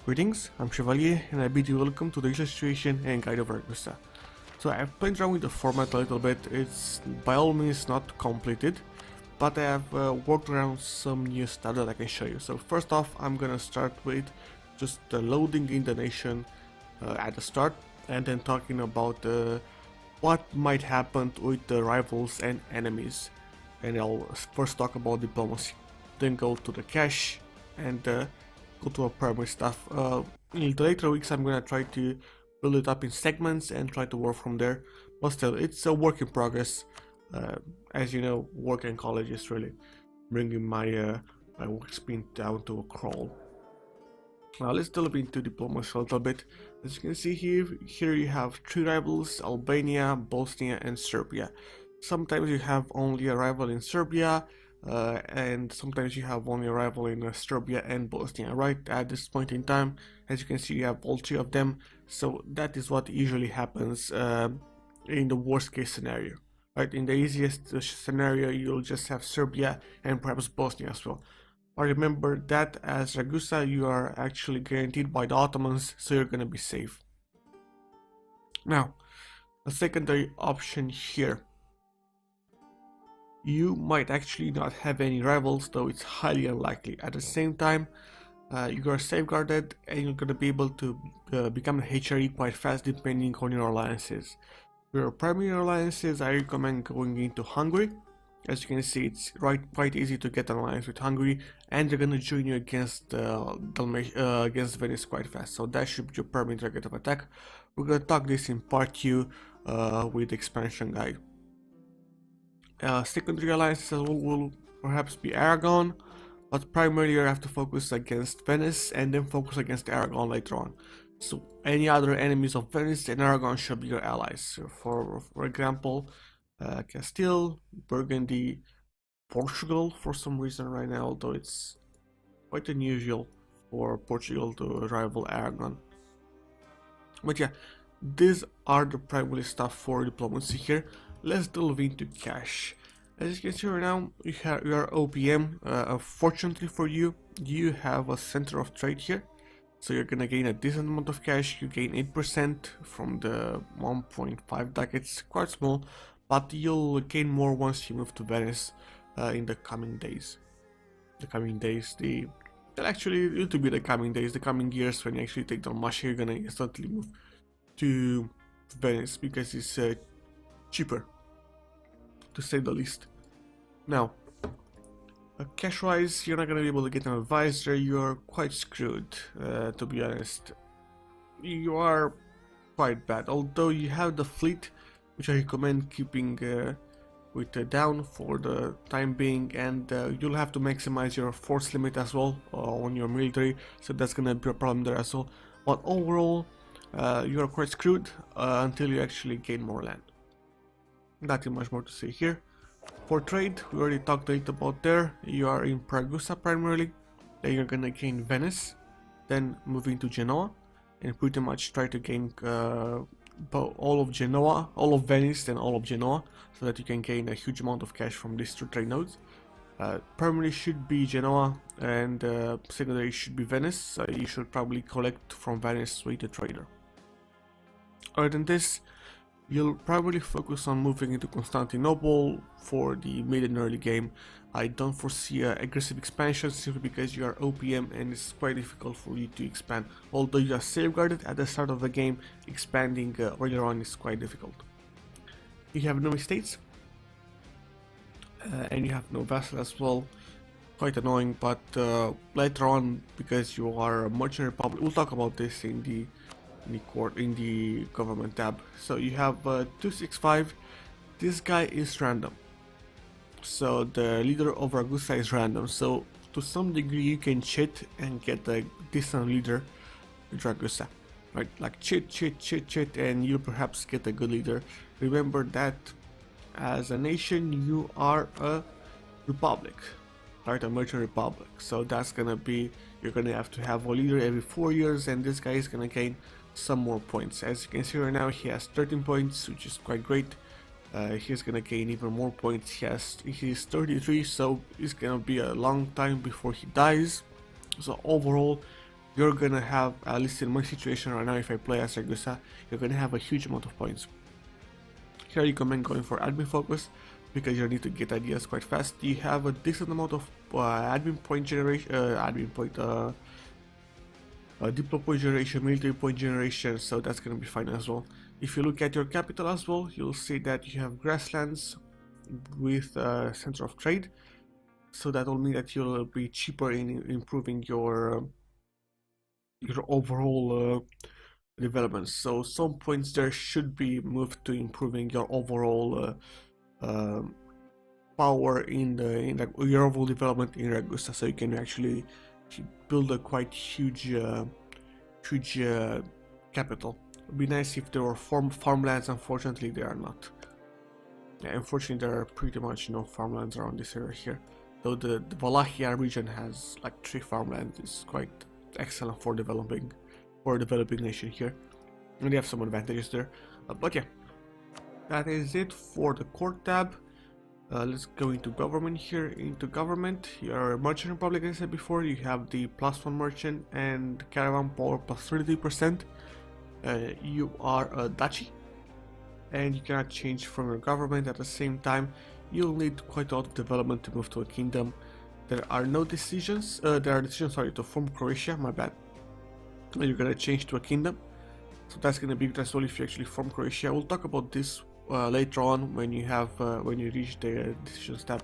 Greetings, I'm Chevalier and I bid you welcome to the illustration and guide of Ragusa. So I've played around with the format a little bit, it's by all means not completed, but I have worked around some new stuff that I can show you. So first off, I'm gonna start with just loading in the nation at the start, and then talking about what might happen with the rivals and enemies. And I'll first talk about diplomacy, then go to the cash, and go to our primary stuff. In the later weeks I'm gonna try to build it up in segments and try to work from there, but still it's a work in progress. As you know, work in college is really bringing my my work speed down to a crawl. Now let's delve into diplomacy a little bit. As you can see here you have three rivals: Albania, Bosnia and Serbia. Sometimes you have only a rival in Serbia, and sometimes you have only a rival in Serbia and Bosnia. Right at this point in time, as you can see, you have all three of them, so that is what usually happens in the worst case scenario. Right, in the easiest scenario you'll just have Serbia and perhaps Bosnia as well. But remember that as Ragusa you are actually guaranteed by the Ottomans, so you're gonna be safe. Now, a secondary option here. You might actually not have any rivals, though it's highly unlikely. At the same time, you are safeguarded and you're going to be able to become an HRE quite fast depending on your alliances. Your primary alliances, I recommend going into Hungary. As you can see, it's quite easy to get an alliance with Hungary, and they're going to join you against against Venice quite fast. So that should be your primary target of attack. We're going to talk this in part 2 with the expansion guide. Secondary alliances will perhaps be Aragon, but primarily you have to focus against Venice and then focus against Aragon later on. So any other enemies of Venice and Aragon should be your allies. So for example, Castile, Burgundy, Portugal for some reason right now, although it's quite unusual for Portugal to rival Aragon. But yeah, these are the primary stuff for diplomacy here. Let's delve into cash. As you can see right now, you are OPM. Unfortunately for you, you have a center of trade here, so you're gonna gain a decent amount of cash. You gain 8% from the 1.5 ducats, quite small, but you'll gain more once you move to Venice in the coming days. The coming years, the coming years, when you actually take Dalmatia, you're gonna instantly move to Venice because it's cheaper, to say the least. Now, cash wise, you're not gonna be able to get an advisor. You're quite screwed, to be honest. You are quite bad, although you have the fleet, which I recommend keeping down for the time being, and you'll have to maximize your force limit as well on your military, so that's gonna be a problem there as well. But overall, you are quite screwed until you actually gain more land. Nothing much more to say here. For trade, we already talked a little about there. You are in Ragusa primarily, then you're gonna gain Venice, then moving to Genoa, and pretty much try to gain all of Genoa, all of Venice, then all of Genoa, so that you can gain a huge amount of cash from these two trade nodes. Primary should be Genoa, and secondary should be Venice, so you should probably collect from Venice with the trader. Other than this, you'll probably focus on moving into Constantinople for the mid and early game. I don't foresee aggressive expansion simply because you are OPM and it's quite difficult for you to expand. Although you are safeguarded at the start of the game, expanding earlier on is quite difficult. You have no estates, and you have no vassal as well. Quite annoying, but later on, because you are a merchant republic, we'll talk about this in the government tab. So you have 265. This guy is random, so the leader of Ragusa is random, so to some degree you can cheat and get a decent leader with Ragusa, right? Like cheat, and you perhaps get a good leader. Remember that as a nation you are a republic, right? A merchant republic, so that's gonna be, you're gonna have to have a leader every 4 years, and this guy is gonna gain some more points. As you can see right now, he has 13 points, which is quite great. He's gonna gain even more points. He's 33, so it's gonna be a long time before he dies. So overall, you're gonna have, at least in my situation right now, if I play as Ragusa, you're gonna have a huge amount of points. Here I recommend going for admin focus because you need to get ideas quite fast. You have a decent amount of admin point generation, diplo point generation, military point generation, so that's gonna be fine as well. If you look at your capital as well, you'll see that you have grasslands with center of trade, so that will mean that you'll be cheaper in improving your overall development. So some points there should be moved to improving your overall power in your overall development in Ragusa, so you can actually build a quite huge capital. It'd be nice if there were farmlands. Unfortunately, they are not. Yeah, unfortunately, there are pretty much no farmlands around this area here. Though the Wallachia region has like 3 farmlands, it's quite excellent for developing nation here, and they have some advantages there. But yeah, that is it for the court tab. Let's go into government here. Into government, your merchant republic, as I said before, you have the +1 merchant and caravan power plus 33%. You are a duchy, and you cannot change from your government. At the same time, you'll need quite a lot of development to move to a kingdom. There are no decisions. There are decisions, sorry, to form Croatia. My bad. You're gonna change to a kingdom, so that's gonna be good as well if you actually form Croatia. We'll talk about this later on when you reach the decisions tab.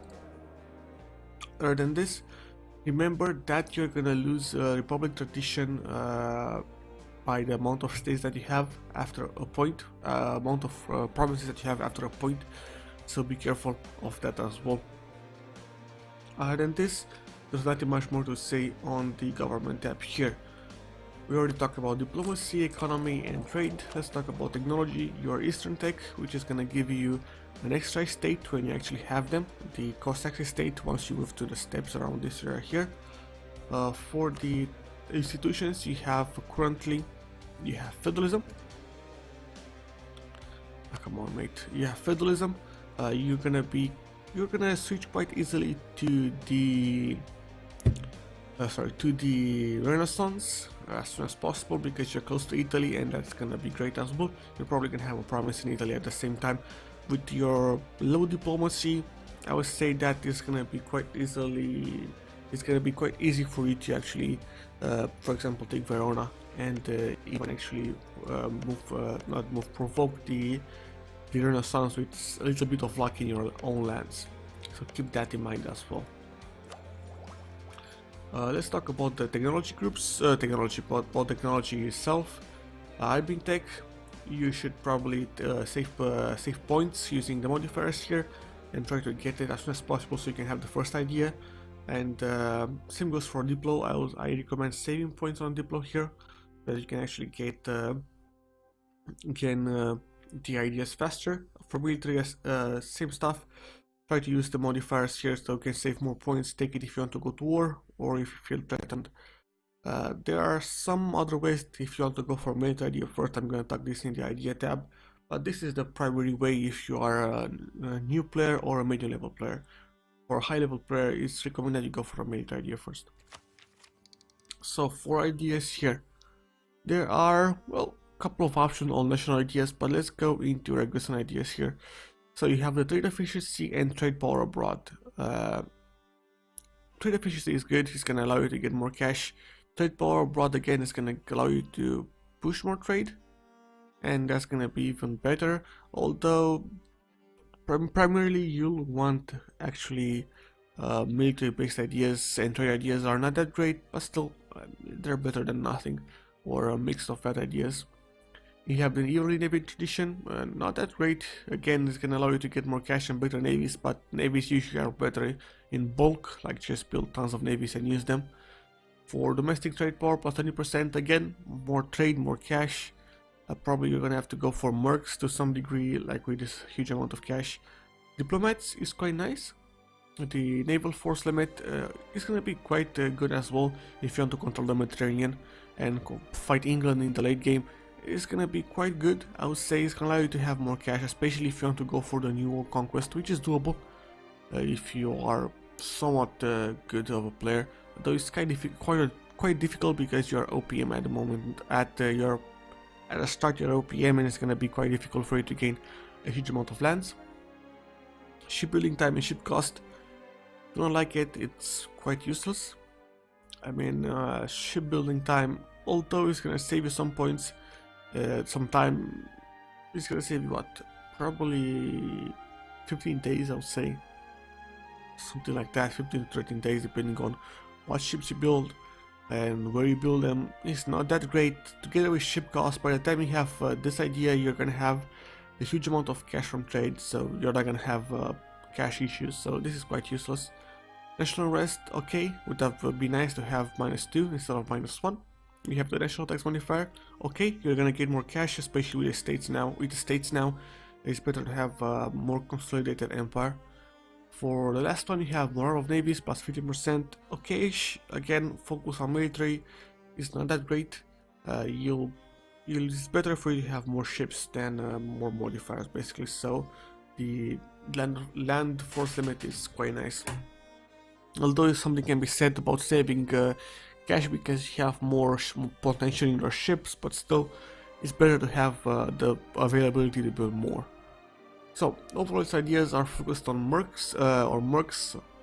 Other than this, remember that you're gonna lose Republic tradition by the amount of states that you have after a point, amount of provinces that you have after a point. So be careful of that as well. Other than this, there's not much more to say on the government tab here. We already talked about diplomacy, economy, and trade. Let's talk about technology. Your Eastern Tech, which is gonna give you an extra state when you actually have them. The Cossack state once you move to the steppes around this area here. For the institutions, you have currently, you have feudalism. Come on, mate. You have feudalism. You're gonna switch quite easily to the Renaissance as soon as possible because you're close to Italy, and that's gonna be great as well. You're probably gonna have a province in Italy at the same time. With your low diplomacy, I would say that it's gonna be quite easy for you to actually, for example, take Verona and even actually provoke the Renaissance with a little bit of luck in your own lands. So keep that in mind as well. Let's talk about the technology groups, technology itself. Admin Tech, you should probably save points using the modifiers here and try to get it as soon as possible so you can have the first idea. And same goes for Diplo. I recommend saving points on Diplo here, so that you can actually get the ideas faster. For military, same stuff. Try to use the modifiers here so you can save more points. Take it if you want to go to war or if you feel threatened. There are some other ways if you want to go for military idea first. I'm going to tuck this in the idea tab, but this is the primary way if you are a new player or a medium level player. For a high level player, it's recommended you go for a military idea first. So for ideas here, there are, well, a couple of options on national ideas, but let's go into Ragusan ideas here. So you have the trade efficiency and trade power abroad. Trade efficiency is good, it's gonna allow you to get more cash. Trade power abroad again is gonna allow you to push more trade, and that's gonna be even better. Although primarily you'll want actually military based ideas, and trade ideas are not that great, but still they're better than nothing, or a mix of bad ideas. You have the yearly navy tradition, not that great. Again, it's gonna allow you to get more cash and better navies, but navies usually are better in bulk, like just build tons of navies and use them. For domestic trade power plus 20%, again, more trade, more cash. Probably you're gonna have to go for mercs to some degree, like with this huge amount of cash. Diplomats is quite nice. The naval force limit is gonna be quite good as well if you want to control the Mediterranean and fight England in the late game. It's gonna be quite good. I would say it's gonna allow you to have more cash, especially if you want to go for the New World Conquest, which is doable if you are somewhat good of a player. Though it's quite quite difficult because you're OPM at the moment. At the start you're OPM, and it's gonna be quite difficult for you to gain a huge amount of lands. Shipbuilding time and ship cost, if you don't like it, it's quite useless. I mean, shipbuilding time, although it's gonna save you some points, some time, it's gonna save you what? Probably 15 days, I would say. Something like that, 15 to 13 days, depending on what ships you build and where you build them. It's not that great. Together with ship cost, by the time you have this idea, you're gonna have a huge amount of cash from trade, so you're not gonna have cash issues, so this is quite useless. National rest, okay, would have been nice to have -2 instead of -1. We have the national tax modifier, okay, you're gonna get more cash, especially with the states now. It's better to have a more consolidated empire. For the last one, you have morale of navies plus 50%, okay-ish. Again, focus on military, it's not that great. It's better for you to have more ships than more modifiers, basically, so the land force limit is quite nice. Although something can be said about saving cash because you have more potential in your ships, but still it's better to have the availability to build more. So overall its ideas are focused on mercs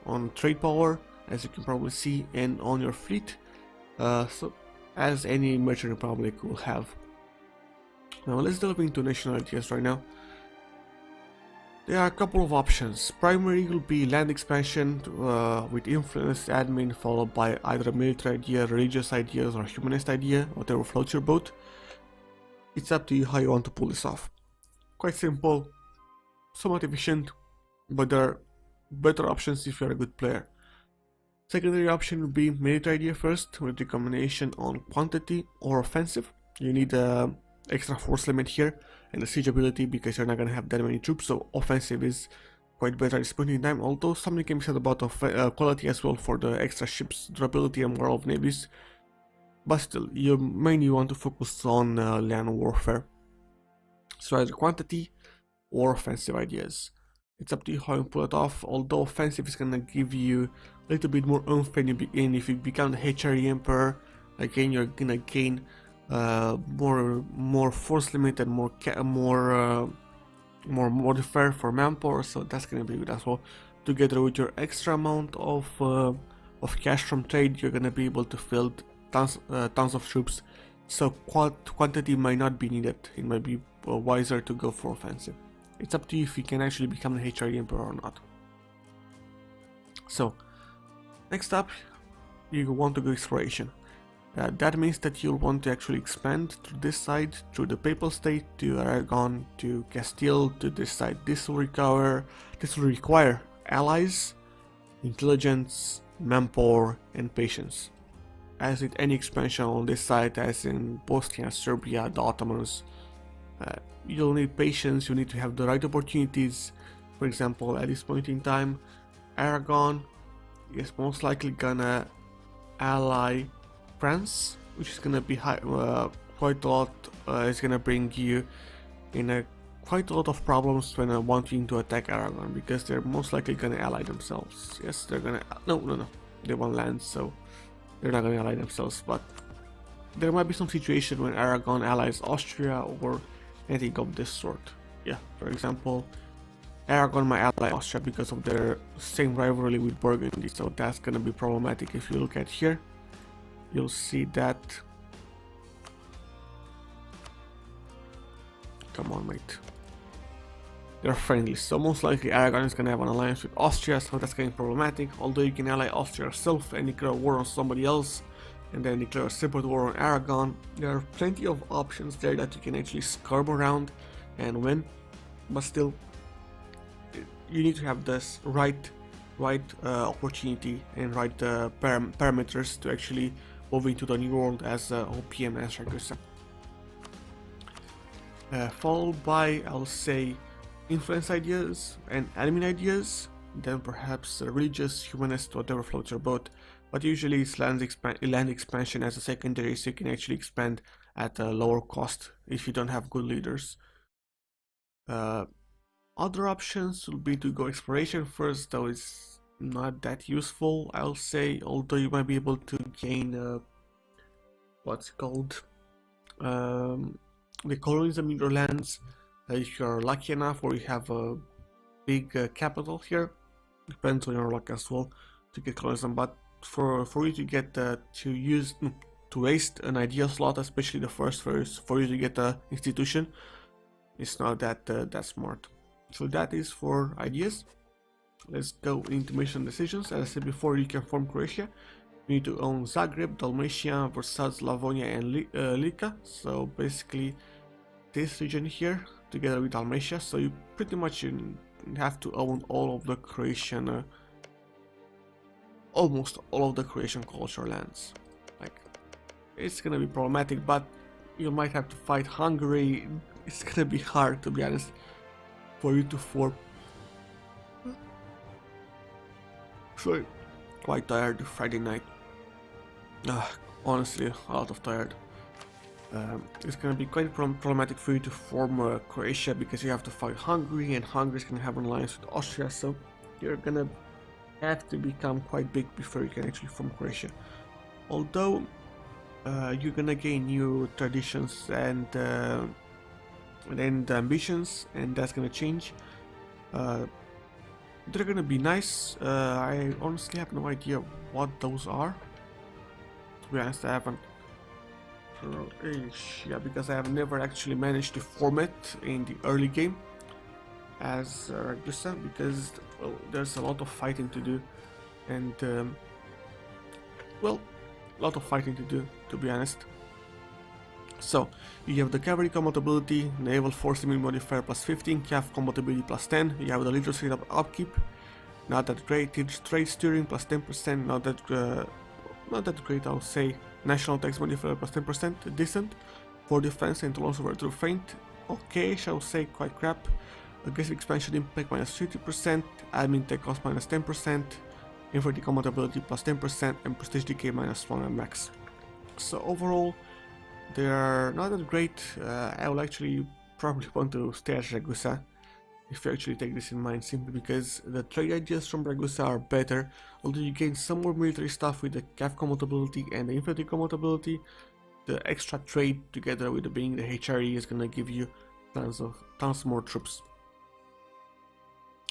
on trade power, as you can probably see, and on your fleet, so as any merchant republic will have. Now let's delve into national ideas right now. There are a couple of options. Primary will be land expansion with influence admin, followed by either a military idea, religious ideas, or humanist idea, whatever floats your boat. It's up to you how you want to pull this off. Quite simple, somewhat efficient, but there are better options if you're a good player. Secondary option would be military idea first, with the combination on quantity or offensive. You need extra force limit here and the siege ability because you're not gonna have that many troops, so offensive is quite better at this point in time, although something can be said about quality as well for the extra ships, durability and morale of navies. But still, you mainly want to focus on land warfare. So either quantity or offensive ideas. It's up to you how you pull it off, although offensive is gonna give you a little bit more oomph when you begin. If you become the HRE Emperor, again you're gonna gain more force limit and more modifier for manpower, so that's gonna be good as well. Together with your extra amount of cash from trade, you're gonna be able to field tons of troops. So quantity might not be needed. It might be wiser to go for offensive. It's up to you if you can actually become the HRE Emperor or not. So next up, you want to go exploration. That means that you'll want to actually expand to this side, through the Papal State, to Aragon, to Castile, to this side. This will require allies, intelligence, manpower, and patience. As with any expansion on this side, as in Bosnia, Serbia, the Ottomans, you'll need patience, you need to have the right opportunities. For example, at this point in time, Aragon is most likely gonna ally France, which is gonna be quite a lot. It's gonna bring you in quite a lot of problems when wanting to attack Aragon, because they're most likely gonna ally themselves. Yes, they're gonna no, they want land, so they're not gonna ally themselves. But there might be some situation when Aragon allies Austria or anything of this sort. Yeah, for example, Aragon might ally Austria because of their same rivalry with Burgundy, so that's gonna be problematic. If you look at here, you'll see that. Come on, mate. They're friendly, so most likely Aragon is gonna have an alliance with Austria, so that's getting problematic. Although you can ally Austria yourself and declare war on somebody else, and then declare a separate war on Aragon. There are plenty of options there that you can actually scurb around and win, but still, you need to have this right opportunity and right parameters to actually move into the new world as OPM as Ragusa. Followed by, I'll say, influence ideas and admin ideas, then perhaps religious, humanist, whatever floats your boat. But usually it's land expansion as a secondary, so you can actually expand at a lower cost if you don't have good leaders. Other options will be to go exploration first, though it's not that useful, I'll say, although you might be able to gain what's it called, the colonialism in your lands. If you're lucky enough, or you have a big capital here, depends on your luck as well to get colonialism. But for you to get to waste an idea slot, especially the first for you to get an institution, it's not that smart. So that is for ideas. Let's go into mission decisions. As I said before, you can form Croatia. You need to own Zagreb, Dalmatia, Versailles, Slavonia, and Lika. So basically this region here together with Dalmatia. So you pretty much have to own all of the Croatian, almost all of the Croatian cultural lands. Like, it's gonna be problematic, but you might have to fight Hungary. It's gonna be hard, to be honest, for you to form. Sorry, quite tired Friday night. Honestly, a lot of tired. It's gonna be quite problematic for you to form Croatia, because you have to fight Hungary, and Hungary is gonna have an alliance with Austria, so you're gonna have to become quite big before you can actually form Croatia. Although you're gonna gain new traditions and ambitions, and that's gonna change. They're gonna be nice. I honestly have no idea what those are. To be honest, I haven't. Yeah, because I have never actually managed to form it in the early game as Ragusa, because there's a lot of fighting to do, and well, a lot of fighting to do, to be honest. So you have the cavalry compatibility, naval force limit modifier plus 15, cav compatibility plus 10. You have the literacy upkeep, not that great. Trade steering plus 10%, not that great, I would say. National tax modifier plus 10%, decent. For defense and loss over through feint, okay, shall say, quite crap. Aggressive expansion impact minus 50%, admin tech cost minus 10%, infantry compatibility plus 10%, and prestige decay minus 1 max. So overall, they are not that great. I will actually probably want to stay at Ragusa if you actually take this in mind, simply because the trade ideas from Ragusa are better. Although you gain some more military stuff with the cav compatibility and the infantry compatibility, the extra trade together with being the HRE is gonna give you tons more troops.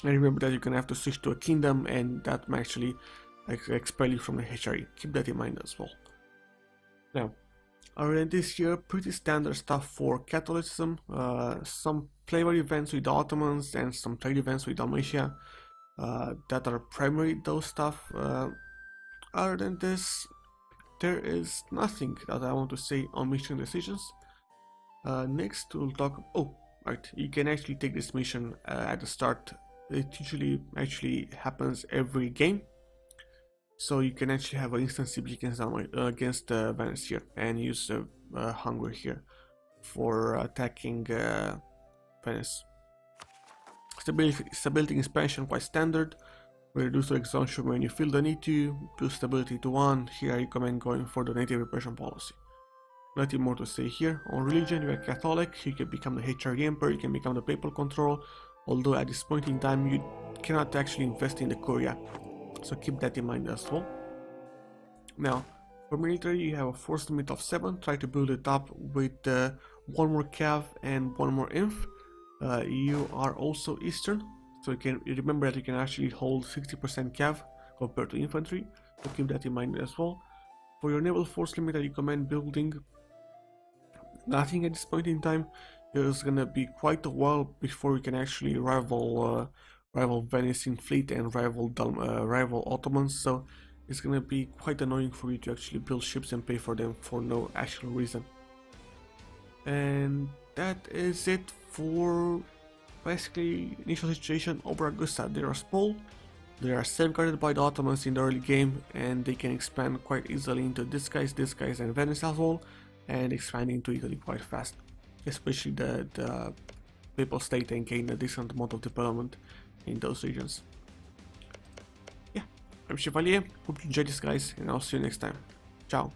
And remember that you're gonna have to switch to a kingdom, and that might actually expel you from the HRE. Keep that in mind as well. Now, already this year, pretty standard stuff for Catholicism, some flavor events with the Ottomans and some trade events with Dalmatia that are primarily those stuff. Other than this, there is nothing that I want to say on mission decisions. Next we'll talk, right, you can actually take this mission at the start. It usually actually happens every game. So you can actually have an instant siege against Venice here, and use Hungary here for attacking Venice. Stability expansion quite standard. Reduce the exhaustion when you feel the need to. Do stability to 1. Here I recommend going for the native repression policy. Nothing more to say here. On religion, you are Catholic. You can become the HRE Emperor. You can become the papal control. Although at this point in time you cannot actually invest in the Curia. So keep that in mind as well. Now, for military, you have a force limit of 7. Try to build it up with 1 more cav and 1 more inf. You are also Eastern, so you remember that you can actually hold 60% cav compared to infantry. So keep that in mind as well. For your naval force limit, I recommend building nothing at this point in time. It's gonna be quite a while before we can actually rival Venice in fleet and rival Ottomans, so it's gonna be quite annoying for you to actually build ships and pay for them for no actual reason. And that is it for basically initial situation of Ragusa. They are small, they are safeguarded by the Ottomans in the early game, and they can expand quite easily into this guys, and Venice as well, and expand into Italy quite fast, especially the Papal State, and gain a decent amount of development in those regions. Yeah, I'm Chevalier, hope you enjoyed this guys, and I'll see you next time. Ciao.